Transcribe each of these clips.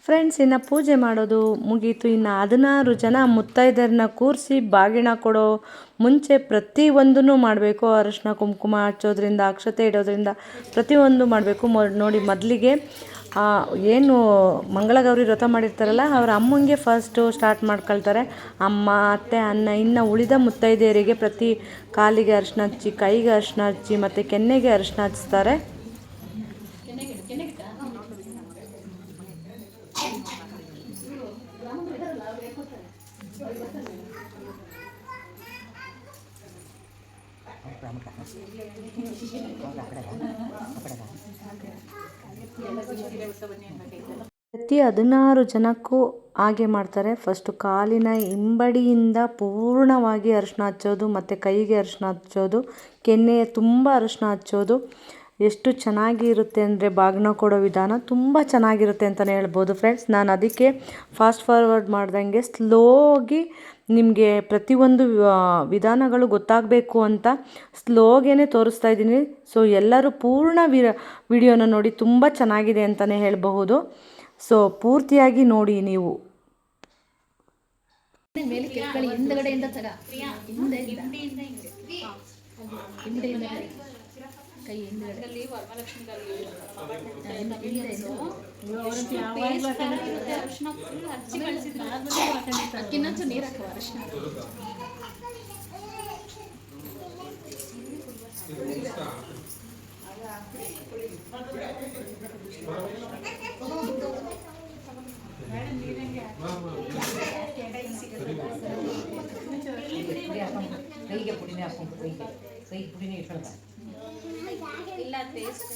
Friends, ಇನ್ನು ಪೂಜೆ ಮಾಡೋದು ಮುಗೀತು. ಇನ್ನು 16 ಜನ ಮುತ್ತೈದೆಯರನ್ನ ಕೂರಿಸಿ ಬಾಗಿನ ಕೊಡೋ ಮುಂಚೆ ಪ್ರತಿಯೊಂದನ್ನು ಮಾಡಬೇಕು. ಅರಿಶಿನ ಕುಂಕುಮ ಹಚ್ಚೋದ್ರಿಂದ, ಅಕ್ಷತೆ ಇಡೋದ್ರಿಂದ ಪ್ರತಿಯೊಂದು ಮಾಡಬೇಕು. ನೋಡಿ, ಮೊದಲಿಗೆ ಏನು ಮಂಗಳಗೌರಿ ವ್ರತ ಮಾಡಿರ್ತಾರಲ್ಲ, ಅವ್ರ ಅಮ್ಮಂಗೆ ಫಸ್ಟು ಸ್ಟಾರ್ಟ್ ಮಾಡ್ಕೊಳ್ತಾರೆ. ಅಮ್ಮ, ಅತ್ತೆ, ಅಣ್ಣ, ಇನ್ನು ಉಳಿದ ಮುತ್ತೈದೆಯರಿಗೆ ಪ್ರತಿ ಕಾಲಿಗೆ ಅರಿಶಿನ ಹಚ್ಚಿ, ಕೈಗೆ ಅರಿಶಿನ ಹಚ್ಚಿ ಮತ್ತು ಕೆನ್ನೆಗೆ ಅರಿಶಿನ ಹಚ್ತಾರೆ. ಪ್ರತಿ 16 ಜನಕ್ಕೂ ಹಾಗೆ ಮಾಡ್ತಾರೆ. ಫಸ್ಟು ಕಾಲಿನ ಹಿಂಬಡಿಯಿಂದ ಪೂರ್ಣವಾಗಿ ಅರಿಶಿನ ಹಚ್ಚೋದು, ಮತ್ತು ಕೈಗೆ ಅರಿಶಿನ ಹಚ್ಚೋದು, ಕೆನ್ನೆಯ ತುಂಬ ಅರಿಶಿನ ಹಚ್ಚೋದು. ಎಷ್ಟು ಚೆನ್ನಾಗಿ ಇರುತ್ತೆ ಅಂದರೆ ಬಾಗಿನ ಕೊಡೋ ವಿಧಾನ ತುಂಬ ಚೆನ್ನಾಗಿರುತ್ತೆ ಅಂತಲೇ ಹೇಳ್ಬೋದು ಫ್ರೆಂಡ್ಸ್. ನಾನು ಅದಕ್ಕೆ ಫಾಸ್ಟ್ ಫಾರ್ವರ್ಡ್ ಮಾಡ್ದಂಗೆ ಸ್ಲೋಗಿ ನಿಮಗೆ ಪ್ರತಿಯೊಂದು ವಿಧಾನಗಳು ಗೊತ್ತಾಗಬೇಕು ಅಂತ ಸ್ಲೋಗೇ ತೋರಿಸ್ತಾ ಇದ್ದೀನಿ. ಸೊ ಎಲ್ಲರೂ ಪೂರ್ಣ ವಿಡಿಯೋನ ನೋಡಿ, ತುಂಬ ಚೆನ್ನಾಗಿದೆ ಅಂತಲೇ ಹೇಳಬಹುದು. ಸೊ ಪೂರ್ತಿಯಾಗಿ ನೋಡಿ ನೀವು. ಕೈ ಹಿಂದೆ ವರಮಹಾಲಕ್ಷ್ಮಿ ಇನ್ನೊಂಚು ನೀರು ಹಾಕುವ ಅರಿಶಿನ. ಕೈಗೆ ಪುಡಿನೇ ಹಾಕೊಂಡು ಕೈ ಪುಡಿನೇ ಇಟ್ಕೊಳ್ಬ ಇಲ್ಲ ಟೇಸ್ಟ್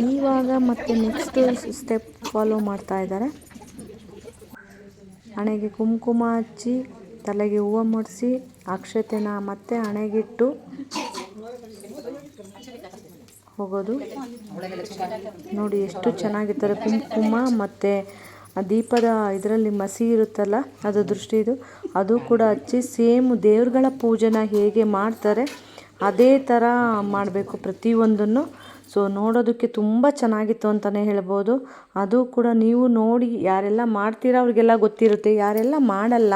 ಇವಾಗ ಮತ್ತೆ ನೆಕ್ಸ್ಟ್ ಸ್ಟೆಪ್ ಫಾಲೋ ಮಾಡ್ತಾ ಇದ್ದಾರೆ. ಹಣೆಗೆ ಕುಂಕುಮ ಹಚ್ಚಿ, ತಲೆಗೆ ಹೂವು ಮುಡಿಸಿ, ಅಕ್ಷತೆನ ಮತ್ತೆ ಹಣೆಗಿಟ್ಟು ಹೋಗೋದು. ನೋಡಿ ಎಷ್ಟು ಚೆನ್ನಾಗಿರ್ತಾರೆ. ಕುಂಕುಮ ಮತ್ತು ದೀಪದ ಇದರಲ್ಲಿ ಮಸಿ ಇರುತ್ತಲ್ಲ, ಅದು ದೃಷ್ಟಿ ಇದು, ಅದು ಕೂಡ ಹಚ್ಚಿ ಸೇಮ್ ದೇವ್ರುಗಳ ಪೂಜೆನ ಹೇಗೆ ಮಾಡ್ತಾರೆ ಅದೇ ಥರ ಮಾಡಬೇಕು ಪ್ರತಿಯೊಂದನ್ನು. ಸೊ ನೋಡೋದಕ್ಕೆ ತುಂಬ ಚೆನ್ನಾಗಿತ್ತು ಅಂತಲೇ ಹೇಳ್ಬೋದು. ಅದು ಕೂಡ ನೀವು ನೋಡಿ, ಯಾರೆಲ್ಲ ಮಾಡ್ತೀರಾ ಅವ್ರಿಗೆಲ್ಲ ಗೊತ್ತಿರುತ್ತೆ. ಯಾರೆಲ್ಲ ಮಾಡಲ್ಲ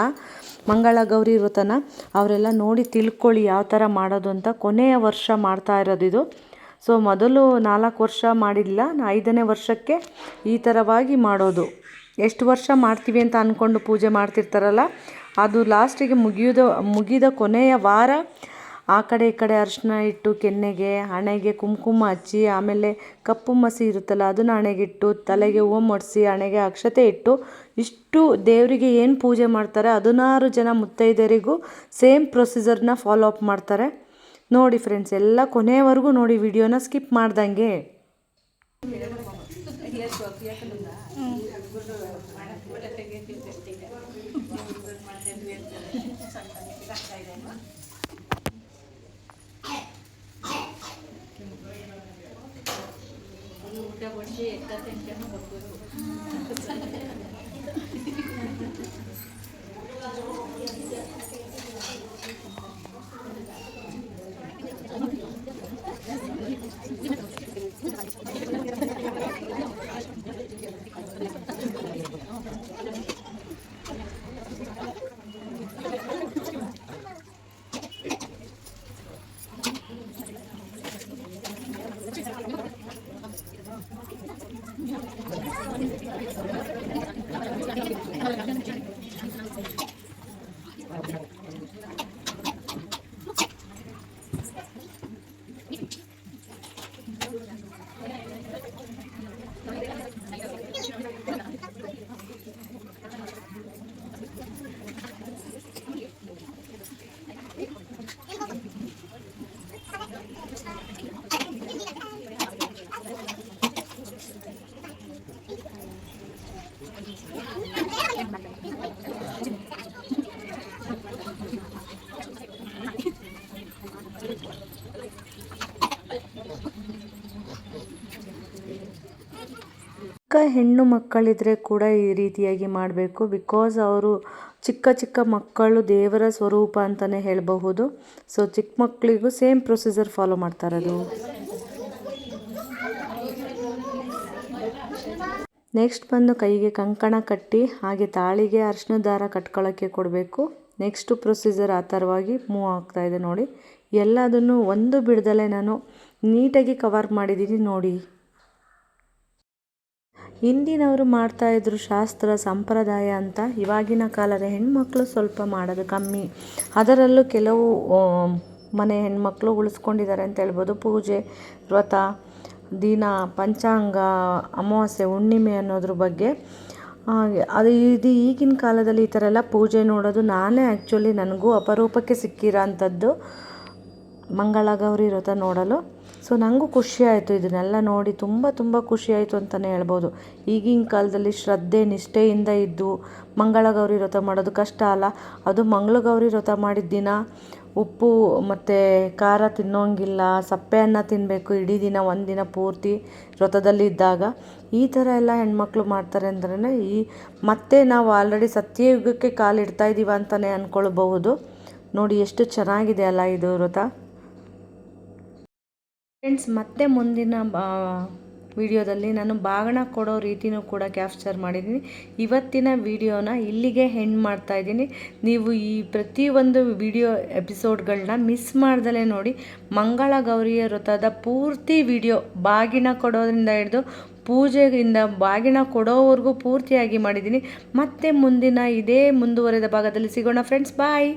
ಮಂಗಳಗೌರಿ ವ್ರತನ ಅವರೆಲ್ಲ ನೋಡಿ ತಿಳ್ಕೊಳ್ಳಿ ಯಾವ ಥರ ಮಾಡೋದು ಅಂತ. ಕೊನೆಯ ವರ್ಷ ಮಾಡ್ತಾ ಇರೋದು ಇದು. ಸೊ ಮೊದಲು 4 ವರ್ಷ ಮಾಡಿಲ್ಲ, 5ನೇ ವರ್ಷಕ್ಕೆ ಈ ಥರವಾಗಿ ಮಾಡೋದು. ಎಷ್ಟು ವರ್ಷ ಮಾಡ್ತೀವಿ ಅಂತ ಅಂದ್ಕೊಂಡು ಪೂಜೆ ಮಾಡ್ತಿರ್ತಾರಲ್ಲ, ಅದು ಲಾಸ್ಟಿಗೆ ಮುಗಿದ ಕೊನೆಯ ವಾರ ಆ ಕಡೆ ಈ ಕಡೆ ಅರಿಶಿನ ಇಟ್ಟು, ಕೆನ್ನೆಗೆ ಹಣೆಗೆ ಕುಂಕುಮ ಹಚ್ಚಿ, ಆಮೇಲೆ ಕಪ್ಪು ಮಸಿ ಇರುತ್ತಲ್ಲ ಅದನ್ನು ಹಣೆಗಿಟ್ಟು, ತಲೆಗೆ ಹೂವು ಮುಡಿಸಿ, ಹಣೆಗೆ ಅಕ್ಷತೆ ಇಟ್ಟು, ಇಷ್ಟು ದೇವರಿಗೆ ಏನು ಪೂಜೆ ಮಾಡ್ತಾರೆ 16 ಜನ ಮುತ್ತೈದೆಯರಿಗೂ ಸೇಮ್ ಪ್ರೊಸೀಜರ್ನ ಫಾಲೋ ಅಪ್ ಮಾಡ್ತಾರೆ. ನೋಡಿ ಫ್ರೆಂಡ್ಸ್, ಎಲ್ಲ ಕೊನೆಯವರೆಗೂ ನೋಡಿ, ವಿಡಿಯೋನ ಸ್ಕಿಪ್ ಮಾಡ್ದಂಗೆ. ಊಟ ಬಡಿಸಿ ಎತ್ತ ತಿಂಕೊಂಡು ಬರ್ಬೋದು. ಚಿಕ್ಕ ಹೆಣ್ಣು ಮಕ್ಕಳಿದ್ರೆ ಕೂಡ ಈ ರೀತಿಯಾಗಿ ಮಾಡಬೇಕು. ಬಿಕಾಸ್ ಅವರು ಚಿಕ್ಕ ಚಿಕ್ಕ ಮಕ್ಕಳು ದೇವರ ಸ್ವರೂಪ ಅಂತಲೇ ಹೇಳಬಹುದು. ಸೊ ಚಿಕ್ಕ ಮಕ್ಕಳಿಗೂ ಸೇಮ್ ಪ್ರೊಸೀಜರ್ ಫಾಲೋ ಮಾಡ್ತಾರದು. ನೆಕ್ಸ್ಟ್ ಬಂದು ಕೈಗೆ ಕಂಕಣ ಕಟ್ಟಿ ಹಾಗೆ ತಾಳಿಗೆ ಅರಿಶಿನ ದಾರ ಕಟ್ಕೊಳ್ಳೋಕ್ಕೆ ಕೊಡಬೇಕು. ನೆಕ್ಸ್ಟು ಪ್ರೊಸೀಜರ್ ಆ ಥರವಾಗಿ ಮೂವ್ ಆಗ್ತಾ ಇದೆ ನೋಡಿ. ಎಲ್ಲದನ್ನು ಒಂದು ಬಿಡದಲ್ಲೇ ನಾನು ನೀಟಾಗಿ ಕವರ್ ಮಾಡಿದ್ದೀನಿ ನೋಡಿ. ಹಿಂದಿನವರು ಮಾಡ್ತಾಯಿದ್ರು ಶಾಸ್ತ್ರ ಸಂಪ್ರದಾಯ ಅಂತ. ಇವಾಗಿನ ಕಾಲದ ಹೆಣ್ಮಕ್ಳು ಸ್ವಲ್ಪ ಮಾಡೋದು ಕಮ್ಮಿ. ಅದರಲ್ಲೂ ಕೆಲವು ಮನೆ ಹೆಣ್ಮಕ್ಳು ಉಳಿಸ್ಕೊಂಡಿದ್ದಾರೆ ಅಂತ ಹೇಳ್ಬೋದು. ಪೂಜೆ, ವ್ರತ, ದಿನ, ಪಂಚಾಂಗ, ಅಮಾವಾಸ್ಯೆ, ಹುಣ್ಣಿಮೆ ಅನ್ನೋದ್ರ ಬಗ್ಗೆ. ಇದು ಈಗಿನ ಕಾಲದಲ್ಲಿ ಈ ಥರ ಎಲ್ಲ ಪೂಜೆ ನೋಡೋದು ನಾನೇ ಆ್ಯಕ್ಚುಲಿ ನನಗೂ ಅಪರೂಪಕ್ಕೆ ಸಿಕ್ಕಿರೋ ಅಂಥದ್ದು ಮಂಗಳಗೌರಿ ವ್ರತ ನೋಡಲು. ಸೊ ನನಗೂ ಖುಷಿಯಾಯಿತು ಇದನ್ನೆಲ್ಲ ನೋಡಿ, ತುಂಬ ಖುಷಿಯಾಯಿತು ಅಂತಲೇ ಹೇಳ್ಬೋದು. ಈಗಿನ ಕಾಲದಲ್ಲಿ ಶ್ರದ್ಧೆ ನಿಷ್ಠೆಯಿಂದ ಇದ್ದು ಮಂಗಳಗೌರಿ ವ್ರತ ಮಾಡೋದು ಕಷ್ಟ ಅಲ್ಲ. ಅದು ಮಂಗಳಗೌರಿ ವ್ರತ ಮಾಡಿದ ದಿನ ಉಪ್ಪು ಮತ್ತು ಖಾರ ತಿನ್ನೋಂಗಿಲ್ಲ, ಸಪ್ಪೆ ಅನ್ನ ತಿನ್ನಬೇಕು ಇಡೀ ದಿನ, ಒಂದು ದಿನ ಪೂರ್ತಿ ವ್ರತದಲ್ಲಿ ಇದ್ದಾಗ. ಈ ಥರ ಎಲ್ಲ ಹೆಣ್ಮಕ್ಳು ಮಾಡ್ತಾರೆ ಅಂದ್ರೆ ಮತ್ತೆ ನಾವು ಆಲ್ರೆಡಿ ಸತ್ಯಯುಗಕ್ಕೆ ಕಾಲಿಡ್ತಾ ಇದ್ದೀವಿ ಅಂತಲೇ ಅಂದ್ಕೊಳ್ಬಹುದು. ನೋಡಿ ಎಷ್ಟು ಚೆನ್ನಾಗಿದೆ ಅಲ್ಲ ಇದು ವ್ರತ. ಫ್ರೆಂಡ್ಸ್, ಮತ್ತೆ ಮುಂದಿನ ವಿಡಿಯೋದಲ್ಲಿ ನಾನು ಬಾಗಿನ ಕೊಡೋ ರೀತಿನೂ ಕೂಡ ಕ್ಯಾಪ್ಚರ್ ಮಾಡಿದ್ದೀನಿ. ಇವತ್ತಿನ ವಿಡಿಯೋನ ಇಲ್ಲಿಗೆ ಎಂಡ್ ಮಾಡ್ತಾ ಇದ್ದೀನಿ. ನೀವು ಈ ಪ್ರತಿಯೊಂದು ವಿಡಿಯೋ ಎಪಿಸೋಡ್ಗಳನ್ನ ಮಿಸ್ ಮಾಡ್ದಲೇ ನೋಡಿ. ಮಂಗಳಗೌರಿಯ ವ್ರತದ ಪೂರ್ತಿ ವಿಡಿಯೋ ಬಾಗಿನ ಕೊಡೋದ್ರಿಂದ ಹಿಡಿದು ಪೂಜೆಯಿಂದ ಬಾಗಿನ ಕೊಡೋವರೆಗೂ ಪೂರ್ತಿಯಾಗಿ ಮಾಡಿದ್ದೀನಿ. ಮತ್ತೆ ಮುಂದಿನ ಇದೇ ಮುಂದುವರೆದ ಭಾಗದಲ್ಲಿ ಸಿಗೋಣ ಫ್ರೆಂಡ್ಸ್. ಬಾಯ್.